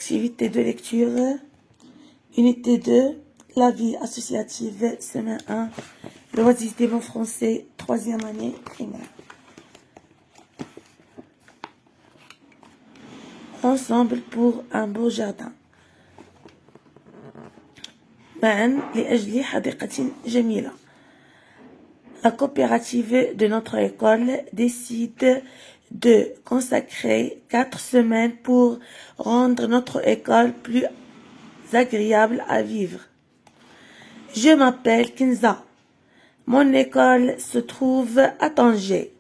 Activité de lecture, unité 2, la vie associative, semaine 1, l'oasis des mots français, 3e année primaire. Ensemble pour un beau jardin. معا لأجل حديقة جميلة. La coopérative de notre école décide de consacrer 4 semaines pour rendre notre école plus agréable à vivre. Je m'appelle Kinza. Mon école se trouve à Tanger.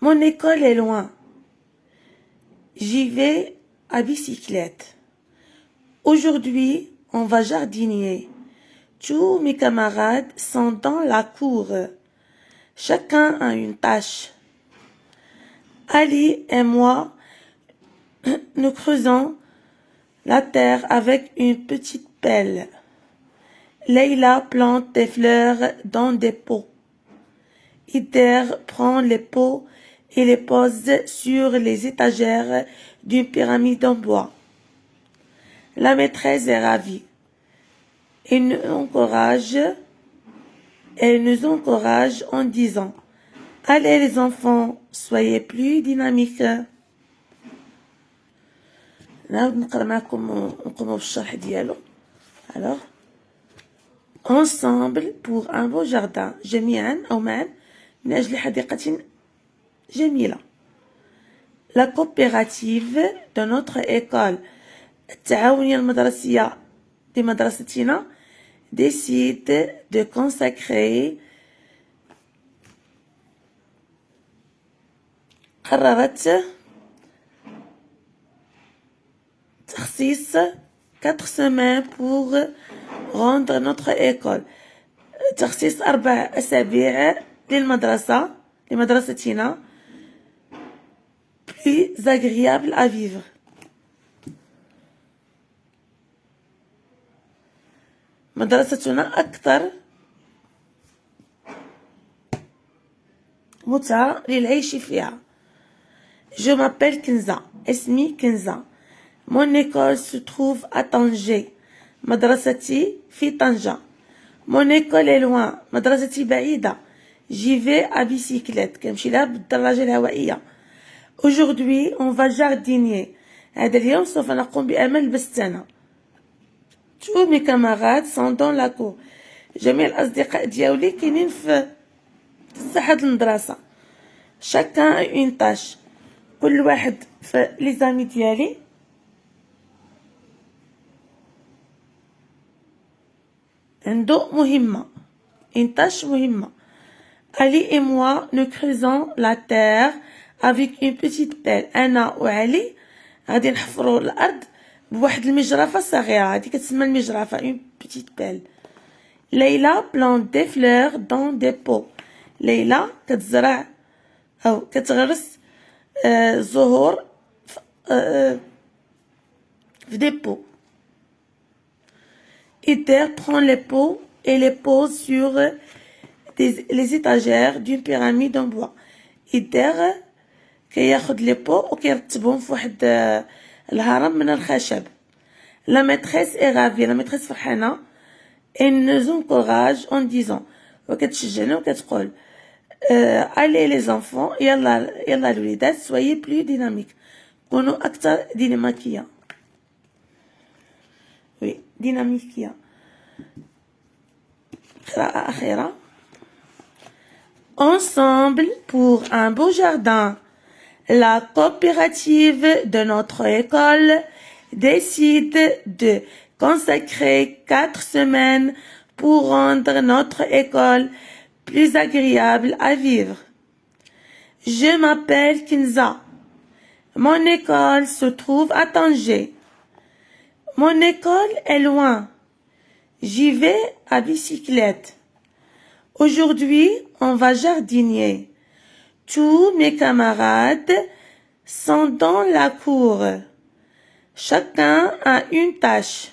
Mon école est loin. J'y vais à bicyclette. Aujourd'hui, on va jardiner. Tous mes camarades sont dans la cour. Chacun a une tâche. Ali et moi, nous creusons la terre avec une petite pelle. Leïla plante des fleurs dans des pots. Ider prend les pots et les pose sur les étagères d'une pyramide en bois. La maîtresse est ravie. Elle nous encourage en disant: allez les enfants, soyez plus dynamiques. Alors, ensemble pour un beau jardin. جميعا أو معا من أجل حديقة جميلة. La coopérative de notre école التعاونية المدرسية لمدرستنا décide de consacrer قررت تخصيص 4 semaines pour rendre notre école. تخصيص 4 أسابيع لمدرستنا plus agréable à vivre. مدرستنا أكثر متعة للعيش فيها. Je m'appelle Kinza. اسمي كنزة. Mon école se trouve à Tanger. مدرستي في طنجة. Mon école est loin. مدرستي بعيدة. J'y vais à bicyclette. كنمشي لها بالدراجة الهوائية. Aujourd'hui, on va jardiner. هذا اليوم سوف نقوم بأعمال البستانة. Tous mes camarades sont dans la cour. جميع الأصدقاء ديالي كاينين في ساحة المدرسة. Chacun a une tâche. كل واحد في لي زامي ديالي عنده مهمة. une tâche مهمة. Ali et moi, nous creusons la terre avec une petite pelle. أنا وعلي غادي نحفروا الأرض بواحد المجرفة صغيرة. هذه كتسمى المجرفة. une petite pelle. ليلى plante des fleurs dans des pots. ليلى كتزرع أو كتغرس زهور في des pots. Ider prend les pots et les pose sur les étagères d'une pyramide en bois. Ider كياخد les pots وكيرتبهم في واحد الهرم من الخشب. La maîtresse est ravie. La maîtresse فرحانة. Elle nous encourage en disant وكتشجعنا وكتقول allez les enfants, يلا الوليدات, soyez plus dynamiques. كونوا أكثر ديناميكية. Oui, dynamique. قراءة أخيرة. Ensemble pour un beau jardin. La coopérative de notre école décide de consacrer 4 semaines pour rendre notre école plus agréable à vivre. Je m'appelle Kinza. Mon école se trouve à Tanger. Mon école est loin. J'y vais à bicyclette. Aujourd'hui, on va jardiner. Tous mes camarades sont dans la cour. Chacun a une tâche.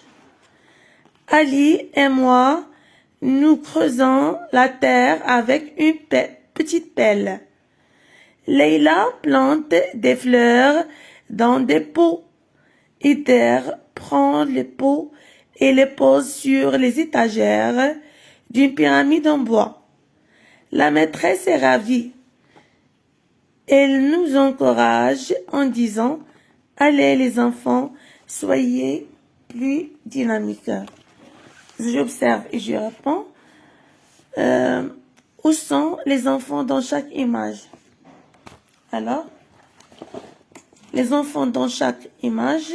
Ali et moi, nous creusons la terre avec une petite pelle. Leïla plante des fleurs dans des pots. Ider prend les pots et les pose sur les étagères d'une pyramide en bois. La maîtresse est ravie. Elle nous encourage en disant « Allez les enfants, soyez plus dynamiques ». J'observe et je réponds où sont les enfants dans chaque image? Alors, les enfants dans chaque image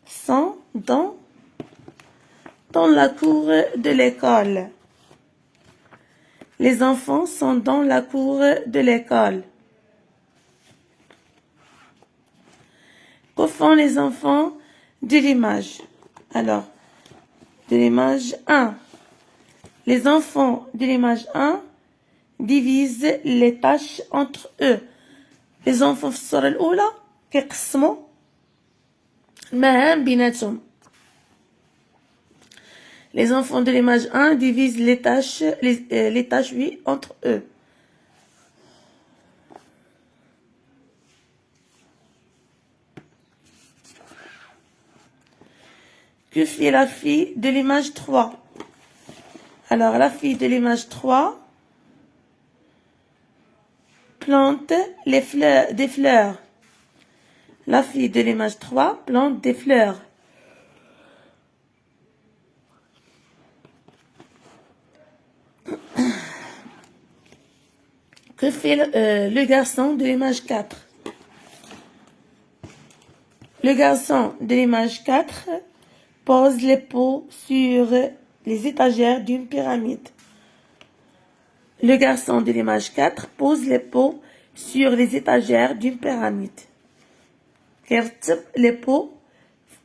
sont dans la cour de l'école. Les enfants sont dans la cour de l'école. Que font les enfants de l'image? Alors, de l'image 1. Les enfants de l'image 1 divisent les tâches entre eux. Les enfants في الصورة الأولى كيقسموا المهام بيناتهم. Les enfants de l'image 1 divisent les tâches, oui, entre eux. Que fait la fille de l'image 3? Alors, la fille de l'image 3 plante des fleurs. La fille de l'image 3 plante des fleurs. Que fait le garçon de l'image 4? Le garçon de l'image 4 pose les pots sur les étagères d'une pyramide. Le garçon de l'image 4 pose les pots sur les étagères d'une pyramide. كيرتب les pots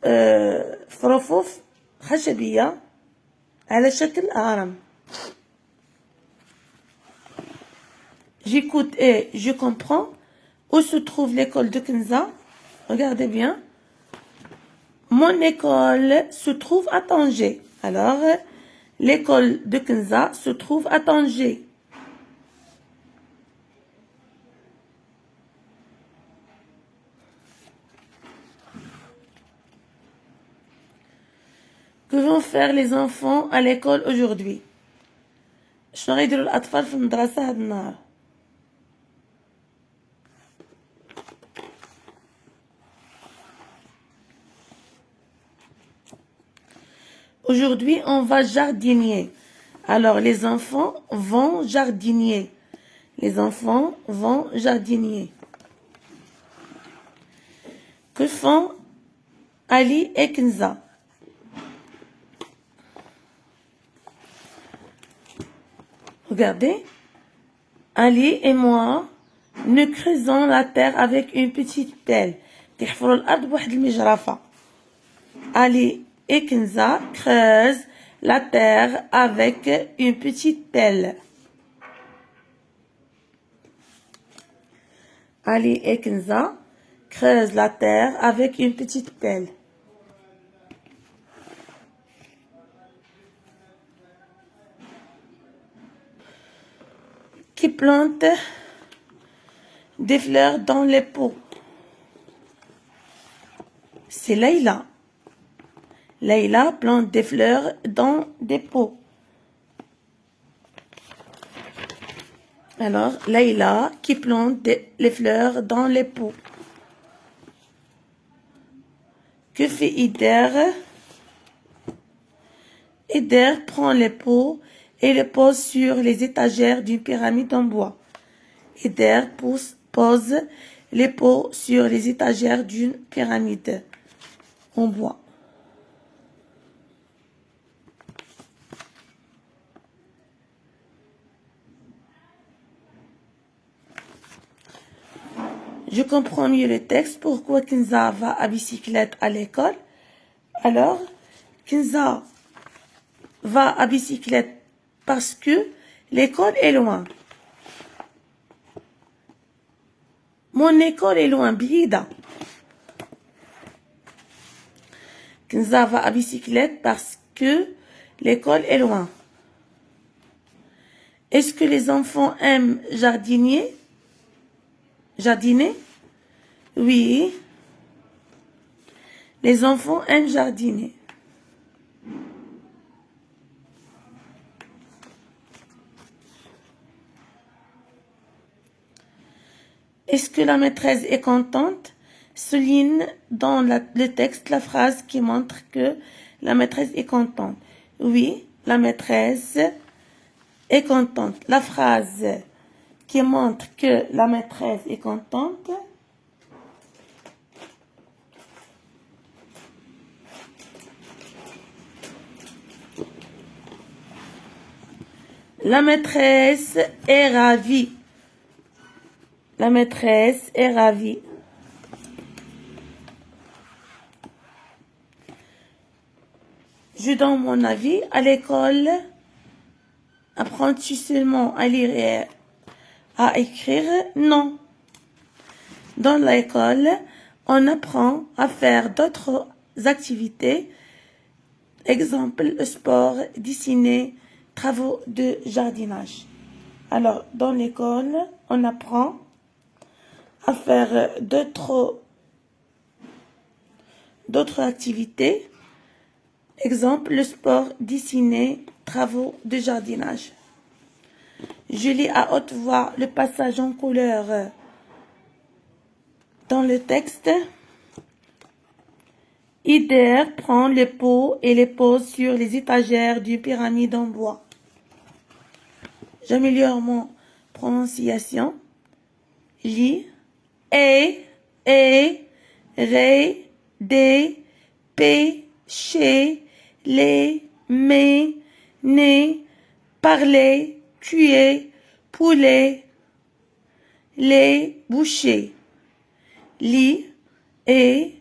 في رفوف خشبية على شكل هرم. J'écoute et je comprends. Où se trouve l'école de Kenza? Regardez bien. Mon école se trouve à Tanger. Alors, l'école de Kenza se trouve à Tanger. Que vont faire les enfants à l'école aujourd'hui? شنو غيديروا الأطفال في المدرسة هاد النهار؟ Aujourd'hui, on va jardinier. Alors, les enfants vont jardinier. Les enfants vont jardinier. Que font Ali et Kenza? Regardez. Ali et moi, nous creusons la terre avec une petite pelle. كيحفروا الأرض بواحد المجرفة. Ali et Kenza creusent la terre avec une petite pelle. Ali et Kenza creusent la terre avec une petite pelle. Qui plante des fleurs dans les pots? C'est Leïla. Leïla plante des fleurs dans des pots. Alors, Leïla qui plante les fleurs dans les pots. Que fait Ider? Ider prend les pots et les pose sur les étagères d'une pyramide en bois. Ider pose les pots sur les étagères d'une pyramide en bois. Je comprends mieux le texte. Pourquoi Kenza va à bicyclette à l'école? Alors, Kenza va à bicyclette parce que l'école est loin. Mon école est loin, Bida. Kenza va à bicyclette parce que l'école est loin. Est-ce que les enfants aiment jardiner? Jardiner? Oui. Les enfants aiment jardiner. Est-ce que la maîtresse est contente? Souligne dans le texte la phrase qui montre que la maîtresse est contente. Oui, la maîtresse est contente. La phrase qui montre que la maîtresse est contente. La maîtresse est ravie. La maîtresse est ravie. Je donne mon avis. À l'école, apprends-tu seulement à lire et à écrire? Non. Dans l'école, on apprend à faire d'autres activités. Exemple, sport, dessiner, travaux de jardinage. Alors, dans l'école, on apprend à faire d'autres activités. Exemple, le sport, dessiner, travaux de jardinage. Je lis à haute voix le passage en couleur dans le texte. Ider prend les pots et les pose sur les étagères d'une pyramide en bois. J'améliore mon prononciation. Lis. Ré, dé, pé, ché, les, mais, né, parler, tuer, poulet, les, boucher. Li, ré,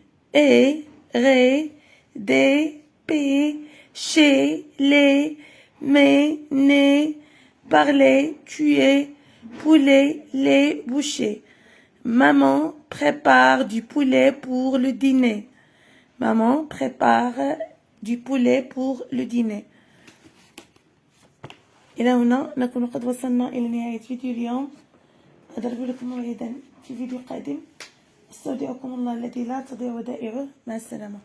dé, pé, ché, les, mais, né, parler, tuer, poulet, les, boucher. Maman prépare du poulet pour le dîner. Maman prépare du poulet pour le dîner. إلى هنا نكون قد وصلنا إلى نهاية فيديو اليوم. أضرب لكم موعدا في فيديو قادم. استودعكم الله الذي لا تضيع ودائعه. مع السلامة.